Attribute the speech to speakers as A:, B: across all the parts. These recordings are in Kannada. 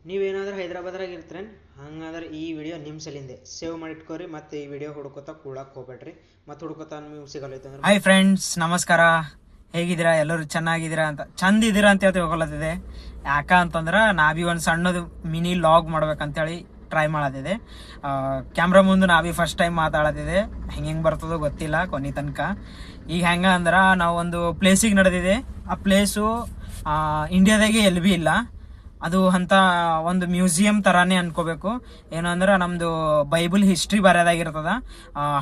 A: ನೀವೇನಾದ್ರೂ ಹೈದ್ರಾಬಾದ್ರಾಗ ಇರ್ತೀರೇನು? ಹಂಗಂದ್ರೆ ಈ ವಿಡಿಯೋ ನಿಮ್ಮ ಸಲಿಂದೆ ಸೇವ್ ಮಾಡಿ ಇಟ್ಕೋರಿ. ಮತ್ತು ಈ ವಿಡಿಯೋ ಹುಡ್ಕೋತಾ ಕೂಡಕ್ಕೆ ಹೋಗ್ಬೇಡ್ರಿ. ಮತ್ತು ಹುಡ್ಕೋತಾ ನಿಮ್ಗೆ ಸಿಗಲ್ಲೈತೆ ಅಂದ್ರೆ
B: ಹಾಯ್ ಫ್ರೆಂಡ್ಸ್, ನಮಸ್ಕಾರ. ಹೇಗಿದ್ದೀರಾ? ಎಲ್ಲರೂ ಚೆನ್ನಾಗಿದ್ದೀರಾ ಅಂತ, ಚಂದ ಇದ್ದೀರಾ ಅಂತ ಹೇಳ್ತಿ ಹೋಗಲತ್ತಿದೆ. ಯಾಕ ಅಂತಂದ್ರೆ ನಾ ಬಿ ಒಂದು ಸಣ್ಣದು ಮಿನಿ ಲಾಗ್ ಮಾಡ್ಬೇಕಂತೇಳಿ ಟ್ರೈ ಮಾಡತ್ತಿದೆ. ಕ್ಯಾಮ್ರಾ ಮುಂದೆ ನಾ ಬಿ ಫಸ್ಟ್ ಟೈಮ್ ಮಾತಾಡತ್ತಿದೆ. ಹೆಂಗೆ ಬರ್ತದೋ ಗೊತ್ತಿಲ್ಲ ಕೊನೆ ತನಕ. ಈಗ ಹೆಂಗ ಅಂದ್ರೆ ನಾವು ಒಂದು ಪ್ಲೇಸಿಗೆ ನಡೆದಿದೆ. ಆ ಪ್ಲೇಸು ಇಂಡಿಯಾದಾಗೆ ಎಲ್ಲಿ ಭೀ ಇಲ್ಲ. ಅದು ಅಂತ ಒಂದು ಮ್ಯೂಸಿಯಂ ತರಾನೇ ಅನ್ಕೋಬೇಕು. ಏನು ಅಂದ್ರೆ ನಮ್ದು ಬೈಬಲ್ ಹಿಸ್ಟ್ರಿ ಬರೋದಾಗಿರ್ತದ.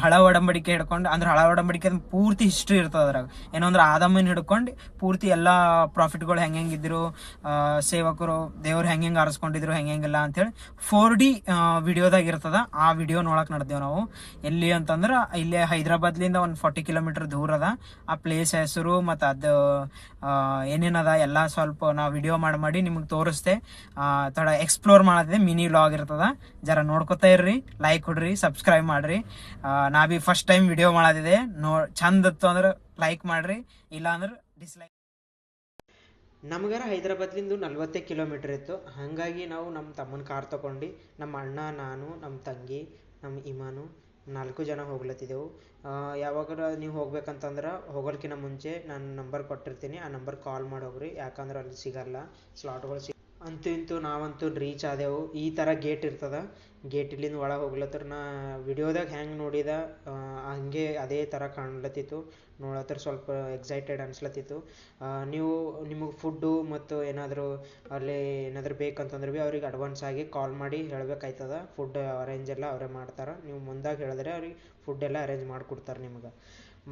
B: ಹಳ ಒಡಂಬಡಿಕೆ ಹಿಡ್ಕೊಂಡು, ಅಂದ್ರೆ ಹಳ ಒಡಂಬಡಿಕೆ ಪೂರ್ತಿ ಹಿಸ್ಟ್ರಿ ಇರ್ತದ ಅದ್ರಾಗ. ಏನೋ ಅಂದ್ರೆ ಆದಮ್ಮನ ಹಿಡ್ಕೊಂಡು ಪೂರ್ತಿ ಎಲ್ಲ ಪ್ರಾಫಿಟ್ಗಳು ಹೆಂಗಿದ್ರು, ಸೇವಕರು ದೇವ್ರು ಹೆಂಗೆ ಆರಿಸ್ಕೊಂಡಿದ್ರು, ಹೆಂಗಿಲ್ಲ ಅಂತೇಳಿ 4D ವಿಡಿಯೋದಾಗ ಇರ್ತದ. ಆ ವಿಡಿಯೋ ನೋಡಕ್ ನಡೆದೇವು ನಾವು. ಎಲ್ಲಿ ಅಂತಂದ್ರೆ ಇಲ್ಲೇ ಹೈದ್ರಾಬಾದ್ಲಿಂದ ಒಂದು 40 ಕಿಲೋಮೀಟರ್ ದೂರ ಅದ. ಆ ಪ್ಲೇಸ್ ಹೆಸರು ಮತ್ತು ಅದು ಏನೇನದ ಎಲ್ಲ ಸ್ವಲ್ಪ ನಾವು ವಿಡಿಯೋ ಮಾಡಿ ನಿಮಗೆ ತೋರಿಸ್ತೆ. ಥೋಡ ಎಕ್ಸ್ಪ್ಲೋರ್ ಮಾಡತ್ತಿದೆ. ಮಿನಿ ವ್ಲಾಗ್ ಇರ್ತದ. ಜರ ನೋಡ್ಕೊತಾ ಇರ್ರಿ, ಲೈಕ್ ಕೊಡ್ರಿ, ಸಬ್ಸ್ಕ್ರೈಬ್ ಮಾಡ್ರಿ. ನಾ ಬಿ ಫಸ್ಟ್ ಟೈಮ್ ವಿಡಿಯೋ ಮಾಡತ್ತಿದೆ. ಚಂದ ಇತ್ತು ಅಂದ್ರೆ ಲೈಕ್ ಮಾಡ್ರಿ, ಇಲ್ಲ ಅಂದ್ರೆ ಡಿಸ್ಲೈಕ್.
A: ನಮ್ಗಾರ ಹೈದ್ರಾಬಾದ್ಲಿಂದ 40 ಕಿಲೋಮೀಟರ್ ಇತ್ತು. ಹಾಗಾಗಿ ನಾವು ನಮ್ಮ ತಮ್ಮನ ಕಾರ್ ತೊಗೊಂಡು ನಮ್ಮ ಅಣ್ಣ, ನಾನು, ನಮ್ಮ ತಂಗಿ, ನಮ್ಮ ಇಮಾನು 4 ಜನ ಹೋಗ್ಲತ್ತಿದ್ದೆವು. ಯಾವಾಗಾರ ನೀವು ಹೋಗ್ಬೇಕಂತಂದ್ರೆ ಹೋಗೋಕ್ಕಿಂತ ಮುಂಚೆ ನಾನು ನಂಬರ್ ಕೊಟ್ಟಿರ್ತೀನಿ. ಆ ನಂಬರ್ ಕಾಲ್ ಮಾಡಿ ಹೋಗ್ರಿ. ಯಾಕಂದ್ರೆ ಅಲ್ಲಿ ಸಿಗಲ್ಲ ಸ್ಲಾಟ್ಗಳು. ಅಂತೂ ಇಂತೂ ನಾವಂತೂ ರೀಚ್ ಆದೆವು. ಈ ಥರ ಗೇಟ್ ಇರ್ತದ. ಗೇಟ್ ಇಲ್ಲಿಂದ ಒಳಗೆ ಹೋಗ್ಲತ್ತರ. ನಾ ವಿಡಿಯೋದಾಗ ಹೆಂಗೆ ನೋಡಿದ ಹಂಗೆ ಅದೇ ಥರ ಕಾಣ್ಲತ್ತಿತ್ತು. ನೋಡತ್ತರ ಸ್ವಲ್ಪ ಎಕ್ಸೈಟೆಡ್ ಅನ್ಸ್ಲತ್ತಿತ್ತು. ನಿಮಗೆ ಫುಡ್ಡು ಮತ್ತು ಏನಾದರೂ ಅಲ್ಲಿ ಏನಾದರೂ ಬೇಕಂತಂದ್ರೆ ಭೀ ಅವ್ರಿಗೆ ಅಡ್ವಾನ್ಸ್ ಆಗಿ ಕಾಲ್ ಮಾಡಿ ಹೇಳಬೇಕಾಯ್ತದ. ಫುಡ್ ಅರೇಂಜ್ ಎಲ್ಲ ಅವರೇ ಮಾಡ್ತಾರೆ. ನೀವು ಮುಂದಾಗಿ ಹೇಳಿದ್ರೆ ಅವ್ರಿಗೆ ಫುಡ್ ಎಲ್ಲ ಅರೇಂಜ್ ಮಾಡಿಕೊಡ್ತಾರೆ ನಿಮ್ಗೆ.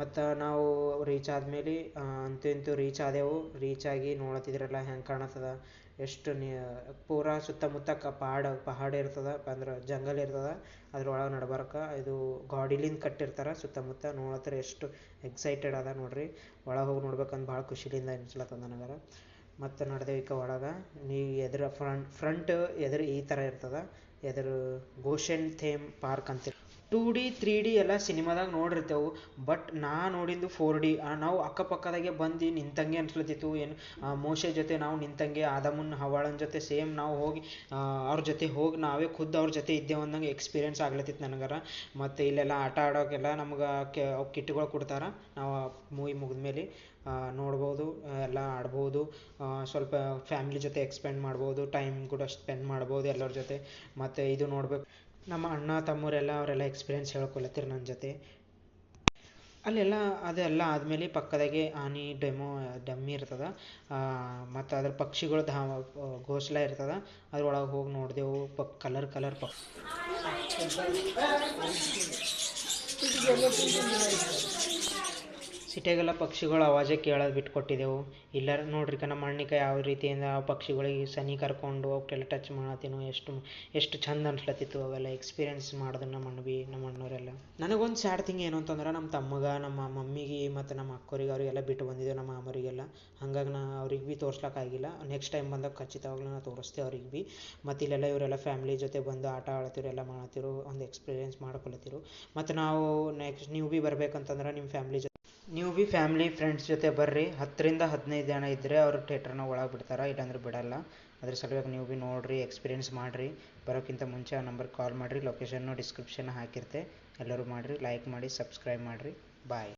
A: ಮತ್ತು ನಾವು ರೀಚ್ ಆದಮೇಲೆ ಅಂತೂ ಇಂತೂ ರೀಚ್ ಆದೆವು. ರೀಚ್ ಆಗಿ ನೋಡತ್ತಿದ್ರಲ್ಲ ಹೆಂಗೆ ಕಾಣತ್ತದ. ಎಷ್ಟು ಪೂರಾ ಸುತ್ತಮುತ್ತ ಪಹಾಡ ಇರ್ತದ, ಅಂದ್ರೆ ಜಂಗಲ್ ಇರ್ತದ. ಅದ್ರೊಳಗೆ ನಡ್ಬರ್ಕ ಇದು ಗಾಡಿಲಿಂದ ಕಟ್ಟಿರ್ತಾರೆ ಸುತ್ತಮುತ್ತ. ನೋಡತ್ತರ ಎಷ್ಟು ಎಕ್ಸೈಟೆಡ್ ಅದ ನೋಡ್ರಿ. ಒಳಗೆ ಹೋಗಿ ನೋಡ್ಬೇಕಂತ ಭಾಳ ಖುಷಿಲಿಂದ ಅನ್ಸ್ಲತ್ತದ ನನಗಾರ. ಮತ್ತು ನಡೆದೇವಿಕ ಒಳಗೆ. ನೀವು ಎದುರು ಫ್ರಂಟ್ ಎದುರು ಈ ಥರ ಇರ್ತದ. ಎದುರು ಗೋಶೆನ್ ಥೇಮ್ ಪಾರ್ಕ್ ಅಂತ 2D 3D ಎಲ್ಲ ಸಿನಿಮಾದಾಗ ನೋಡಿರ್ತೇವೆ. ಬಟ್ ನಾ ನೋಡಿದ್ದು 4D. ನಾವು ಅಕ್ಕಪಕ್ಕದಾಗೆ ಬಂದು ನಿಂತಂಗೆ ಅನ್ಸ್ಲತ್ತಿತ್ತು. ಏನು ಮೋಶೆ ಜೊತೆ ನಾವು ನಿಂತಂಗೆ, ಆದಮನ್ ಹವಾಳನ ಜೊತೆ ಸೇಮ್ ನಾವು ಹೋಗಿ ಅವ್ರ ಜೊತೆ ಹೋಗಿ ನಾವೇ ಖುದ್ದು ಅವ್ರ ಜೊತೆ ಇದ್ದೇವೆ ಅಂದಂಗೆ ಎಕ್ಸ್ಪೀರಿಯೆನ್ಸ್ ಆಗ್ಲತ್ತಿತ್ತು ನನಗಾರ. ಮತ್ತು ಇಲ್ಲೆಲ್ಲ ಆಟ ಆಡೋಕ್ಕೆಲ್ಲ ನಮ್ಗೆ ಕಿಟ್ಗಳು ಕೊಡ್ತಾರೆ. ನಾವು ಮೂವಿ ಮುಗಿದ್ಮೇಲೆ ನೋಡ್ಬೋದು, ಎಲ್ಲ ಆಡ್ಬೋದು. ಸ್ವಲ್ಪ ಫ್ಯಾಮಿಲಿ ಜೊತೆ ಎಕ್ಸ್ಪೆಂಡ್ ಮಾಡ್ಬೋದು, ಟೈಮ್ ಕೂಡ ಸ್ಪೆಂಡ್ ಮಾಡ್ಬೋದು ಎಲ್ಲರ ಜೊತೆ. ಮತ್ತು ಇದು ನೋಡ್ಬೇಕು, ನಮ್ಮ ಅಣ್ಣ ತಮ್ಮರೆಲ್ಲ ಅವರೆಲ್ಲ ಎಕ್ಸ್ಪೀರಿಯೆನ್ಸ್ ಹೇಳ್ಕೊಳತ್ತಿರು ನನ್ನ ಜೊತೆ. ಅಲ್ಲೆಲ್ಲ ಅದೆಲ್ಲ ಆದಮೇಲೆ ಪಕ್ಕದಾಗೆ ಆನೆ ಡಮ್ಮಿ ಇರ್ತದೆ. ಮತ್ತು ಅದ್ರ ಪಕ್ಷಿಗಳು ಘೋಸಲ ಇರ್ತದೆ. ಅದ್ರೊಳಗೆ ಹೋಗಿ ನೋಡಿದೆವು. ಕಲರ್ ಸಿಟಿಯಾಗೆಲ್ಲ ಪಕ್ಷಿಗಳು ಆವಾಜೇ ಕೇಳೋದು ಬಿಟ್ಕೊಟ್ಟಿದ್ದೆವು. ಇಲ್ಲ ನೋಡ್ರಿ ನಮ್ಮ ಅಣ್ಣಿಕ ಯಾವ ರೀತಿಯಿಂದ ಆ ಪಕ್ಷಿಗಳಿಗೆ ಸನಿ ಕರ್ಕೊಂಡು ಅವಕ್ಕೆಲ್ಲ ಟಚ್ ಮಾಡತ್ತೀನೋ ಎಷ್ಟು ಚಂದ ಅನ್ಸ್ಲತ್ತಿತ್ತು. ಅವೆಲ್ಲ ಎಕ್ಸ್ಪೀರಿಯೆನ್ಸ್ ಮಾಡಿದ್ರು ನಮ್ಮ ಅಣ್ಣವರೆಲ್ಲ. ನನಗೊಂದು ಸ್ಯಾಡ್ ಥಿಂಗ್ ಏನು ಅಂತಂದ್ರೆ ನಮ್ಮ ತಮ್ಮಗೆ, ನಮ್ಮ ಮಮ್ಮಿಗೆ ಮತ್ತು ನಮ್ಮ ಅಕ್ಕವ್ರಿಗೆ ಅವರಿಗೆಲ್ಲ ಬಿಟ್ಟು ಬಂದಿದ್ದೆವು, ನಮ್ಮ ಮಾಮರಿಗೆಲ್ಲ. ಹಾಗಾಗಿ ನಾ ಅವ್ರಿಗೆ ಭೀ ತೋರ್ಸ್ಲಿಕ್ಕಾಗಿಲ್ಲ. ನೆಕ್ಸ್ಟ್ ಟೈಮ್ ಬಂದಾಗ ಖಚಿತವಾಗ್ಲೂ ನಾನು ತೋರಿಸ್ತೆ ಅವ್ರಿಗೆ ಭೀ. ಮತ್ತು ಇಲ್ಲೆಲ್ಲ ಇವರೆಲ್ಲ ಫ್ಯಾಮ್ಲಿ ಜೊತೆ ಬಂದು ಆಟ ಆಡ್ತಿರು, ಎಲ್ಲ ಮಾಡತ್ತಿರು, ಒಂದು ಎಕ್ಸ್ಪೀರಿಯೆನ್ಸ್ ಮಾಡ್ಕೊಳತ್ತಿರು. ಮತ್ತು ನಾವು ನೆಕ್ಸ್ಟ್ ನೀವು ಭೀ ಬರ್ಬೇಕಂತಂದ್ರೆ ನಿಮ್ಮ ಫ್ಯಾಮ್ಲಿ ಫ್ರೆಂಡ್ಸ್ ಜೊತೆ ಬರ್ರಿ. 10ರಿಂದ 15 ಜನ ಇದ್ದರೆ ಅವರು ಥಿಯೇಟ್ರನ್ನ ಒಳಗೆ ಬಿಡ್ತಾರೆ, ಇಲ್ಲಾಂದ್ರೆ ಬಿಡಲ್ಲ. ಅದ್ರ ಸಲುವಾಗಿ ನೀವು ಭೀ ನೋಡಿರಿ, ಎಕ್ಸ್ಪೀರಿಯೆನ್ಸ್ ಮಾಡಿರಿ. ಬರೋಕ್ಕಿಂತ ಮುಂಚೆ ಆ ನಂಬರ್ ಕಾಲ್ ಮಾಡಿರಿ. ಲೊಕೇಶನ್ನು ಡಿಸ್ಕ್ರಿಪ್ಷನ್ ಹಾಕಿರ್ತೆ. ಎಲ್ಲರೂ ಮಾಡಿರಿ, ಲೈಕ್ ಮಾಡಿ, ಸಬ್ಸ್ಕ್ರೈಬ್ ಮಾಡಿರಿ. ಬಾಯ್.